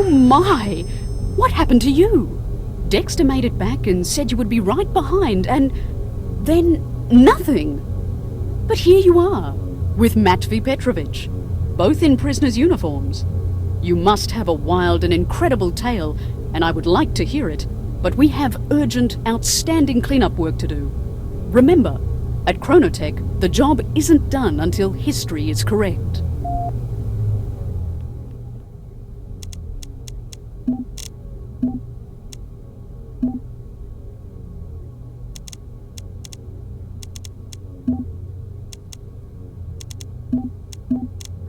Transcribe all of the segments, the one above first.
Oh my! What happened to you? Dexter made it back and said you would be right behind, and then nothing. But here you are, with Matvey Petrovich, both in prisoners' uniforms. You must have a wild and incredible tale, and I would like to hear it, but we have urgent, outstanding cleanup work to do. Remember, at Chronotech, the job isn't done until history is correct.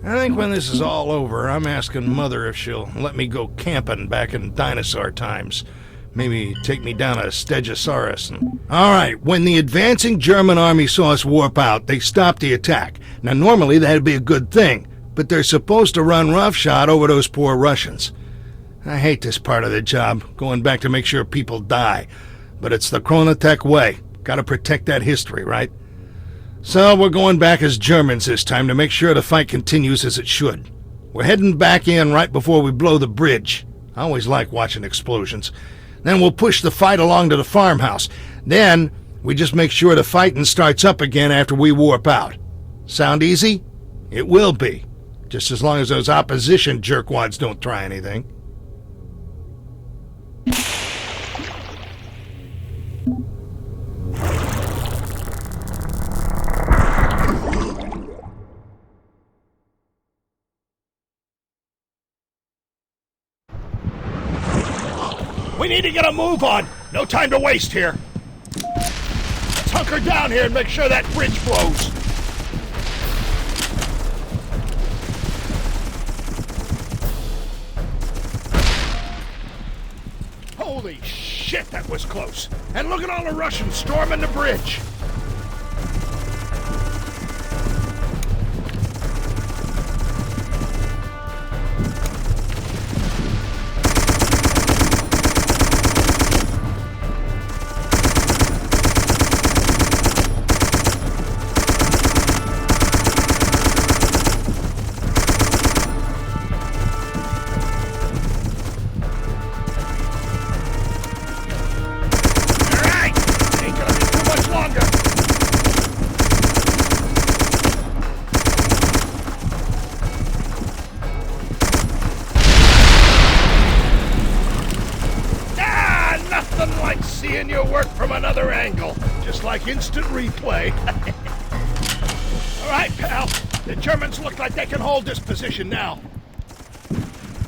I think when this is all over, I'm asking Mother if she'll let me go camping back in dinosaur times. Maybe take me down a Stegosaurus and... Alright, when the advancing German army saw us warp out, they stopped the attack. Now normally that'd be a good thing, but they're supposed to run roughshod over those poor Russians. I hate this part of the job, going back to make sure people die. But it's the Chronotech way. Gotta protect that history, right? So we're going back as Germans this time to make sure the fight continues as it should. We're heading back in right before we blow the bridge. I always like watching explosions. Then we'll push the fight along to the farmhouse. Then we just make sure the fighting starts up again after we warp out. Sound easy? It will be. Just as long as those opposition jerkwads don't try anything. We need to get a move on. No time to waste here. Let's hunker down here and make sure that bridge blows. Holy shit, that was close. And look at all the Russians storming the bridge. Seeing your work from another angle, just like instant replay. All right, pal. The Germans look like they can hold this position now.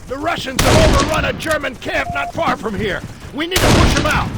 The Russians have overrun a German camp not far from here. We need to push them out.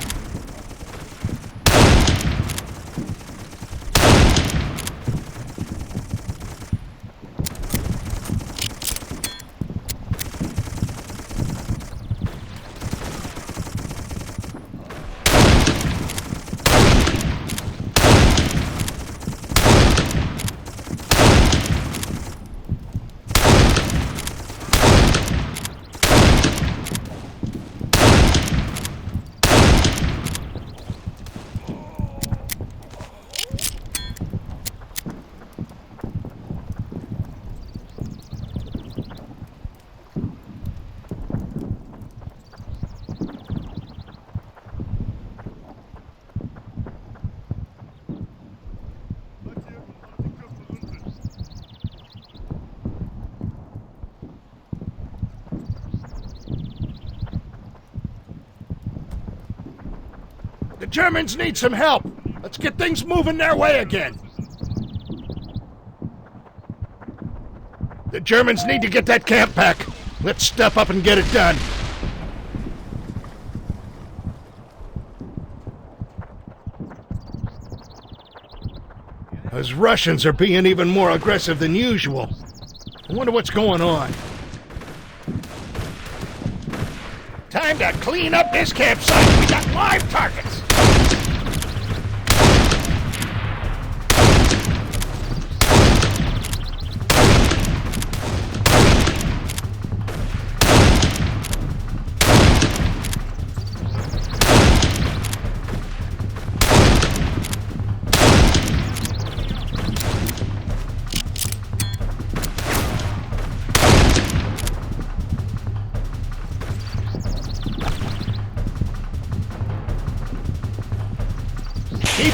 The Germans need some help. Let's get things moving their way again. The Germans need to get that camp back. Let's step up and get it done. Those Russians are being even more aggressive than usual. I wonder what's going on. Time to clean up this campsite. We got live targets.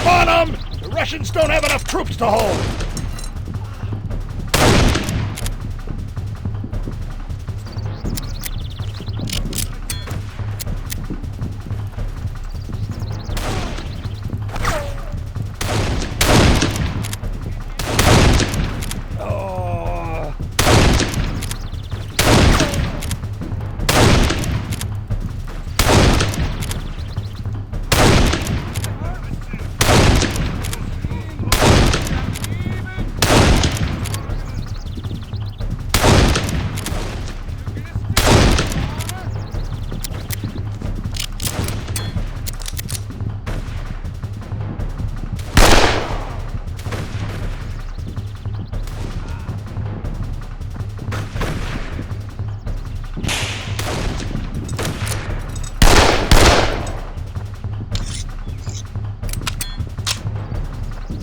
Keep on them! The Russians don't have enough troops to hold!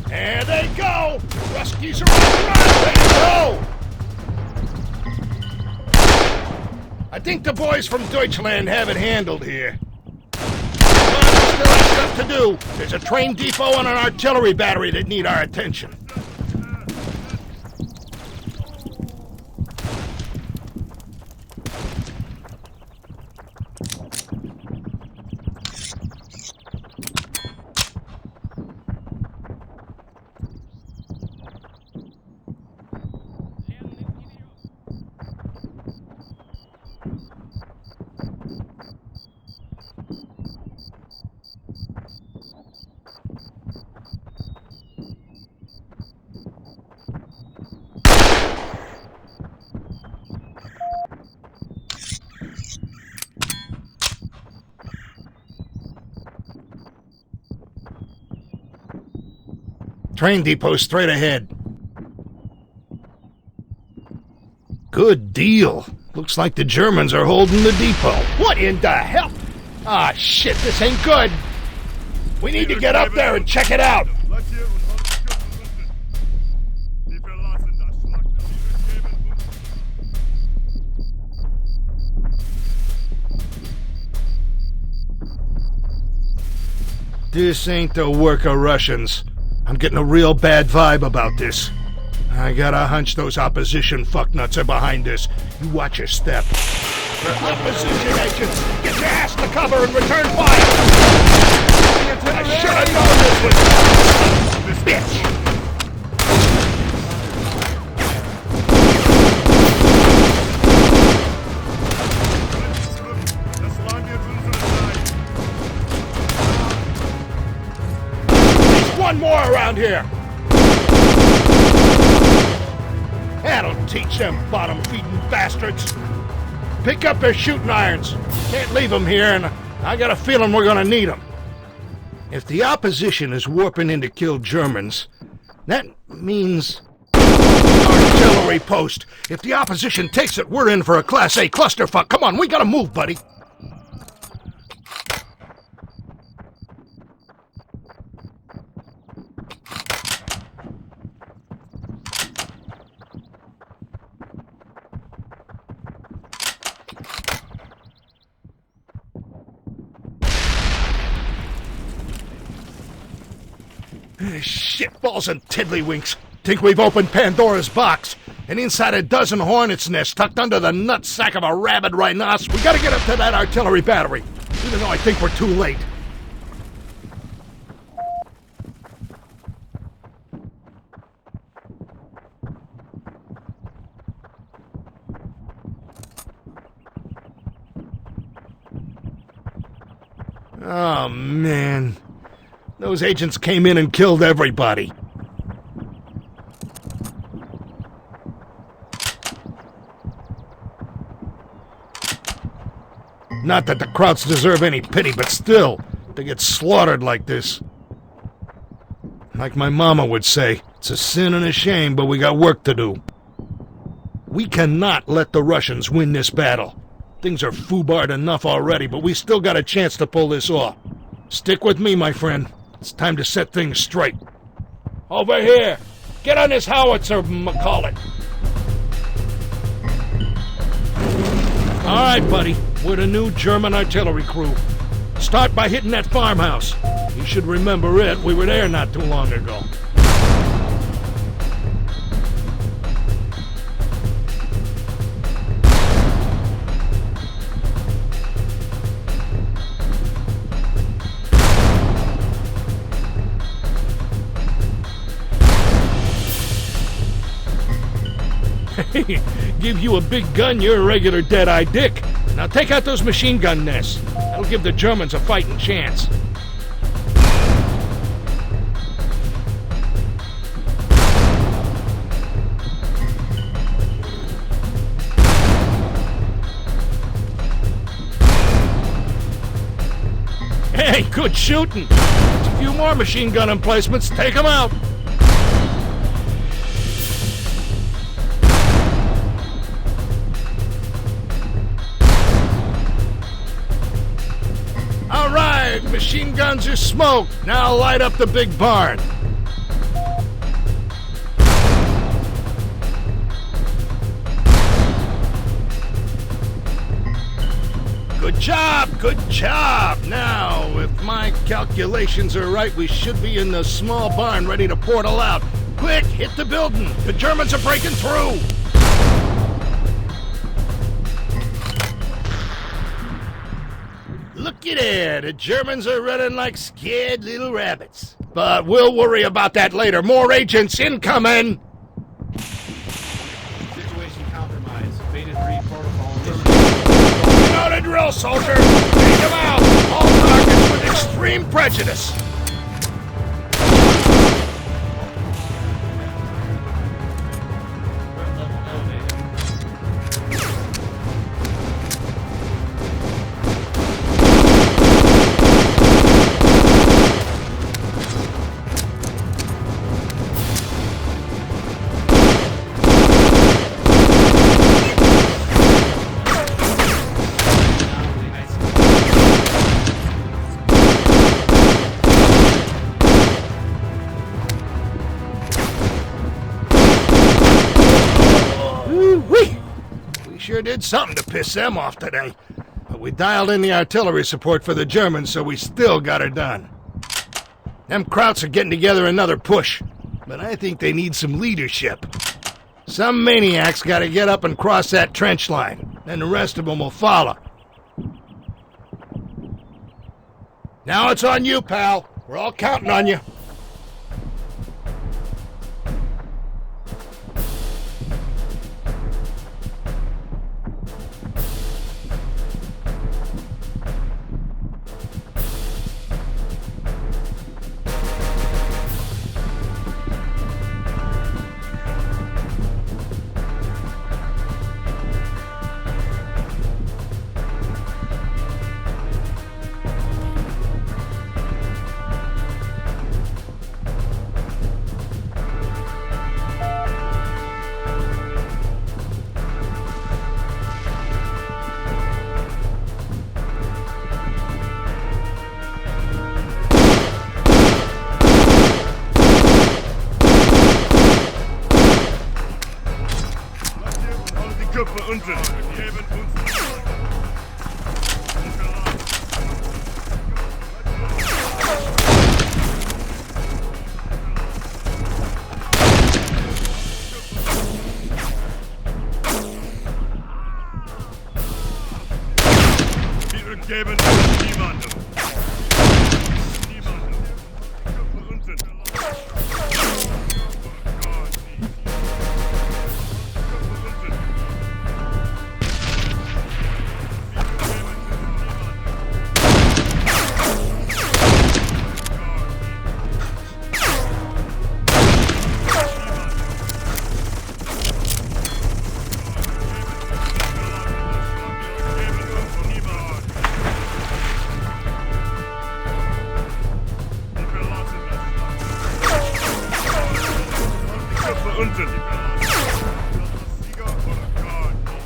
There they go! The Ruskies are on the run! Go! I think the boys from Deutschland have it handled here. Come on, we still have stuff to do. There's a train depot and an artillery battery that need our attention. Train depot straight ahead. Good deal. Looks like the Germans are holding the depot. What in the hell? Ah, shit, this ain't good. We need to get up there and check it out. This ain't the work of Russians. I'm getting a real bad vibe about this. I got a hunch those opposition fucknuts are behind this. You watch your step. Opposition agents, get your ass to cover and return fire! I should have known this was... Bitch! One more around here! That'll teach them bottom-feeding bastards! Pick up their shooting irons. Can't leave them here, and I got a feeling we're gonna need them. If the opposition is warping in to kill Germans, that means... artillery post! If the opposition takes it, we're in for a Class A clusterfuck. Come on, we gotta move, buddy! Shitballs and tiddlywinks. Think we've opened Pandora's box. And inside a dozen hornets' nests tucked under the nutsack of a rabid rhinoceros. We gotta get up to that artillery battery, even though I think we're too late. Oh, man. Those agents came in and killed everybody. Not that the Krauts deserve any pity, but still, to get slaughtered like this. Like my mama would say, it's a sin and a shame, but we got work to do. We cannot let the Russians win this battle. Things are foobarred enough already, but we still got a chance to pull this off. Stick with me, my friend. It's time to set things straight. Over here! Get on this howitzer, McCall it! Alright, buddy. We're the new German artillery crew. Start by hitting that farmhouse. You should remember it. We were there not too long ago. Give you a big gun, you're a regular dead-eye dick. Now take out those machine gun nests. That'll give the Germans a fighting chance. Hey, good shooting. There's a few more machine gun emplacements. Take them out. All right, machine guns are smoked. Now light up the big barn. Good job, good job. Now, if my calculations are right, we should be in the small barn ready to portal out. Quick, hit the building. The Germans are breaking through. Looky there, the Germans are running like scared little rabbits. But we'll worry about that later. More agents incoming! Situation compromised. Beta 3 protocol initiated. You know the drill, soldier! Take them out! All targets with extreme prejudice! Sure did something to piss them off today. But we dialed in the artillery support for the Germans, so we still got her done. Them Krauts are getting together another push, but I think they need some leadership. Some maniac's gotta get up and cross that trench line, then the rest of them will follow. Now it's on you, pal. We're all counting on you. Köpfe unten. Neben uns. Wir geben niemandem. Niemandem. Köpfe unten. Unten. Sieger oder gar nicht.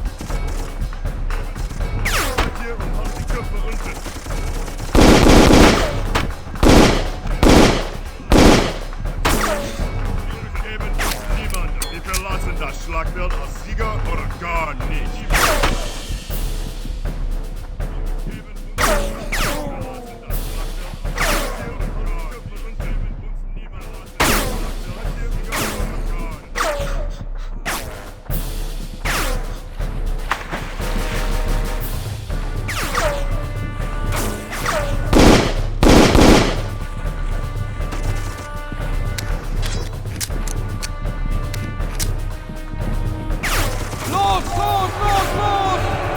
Hier und haben die Köpfe unten. Wir geben niemandem. Wir verlassen das Schlachtfeld als Sieger oder gar nicht. Wir geben uns. Wir verlassen das Schlachtfeld als Sieger oder gar nicht. Los, los, los, los!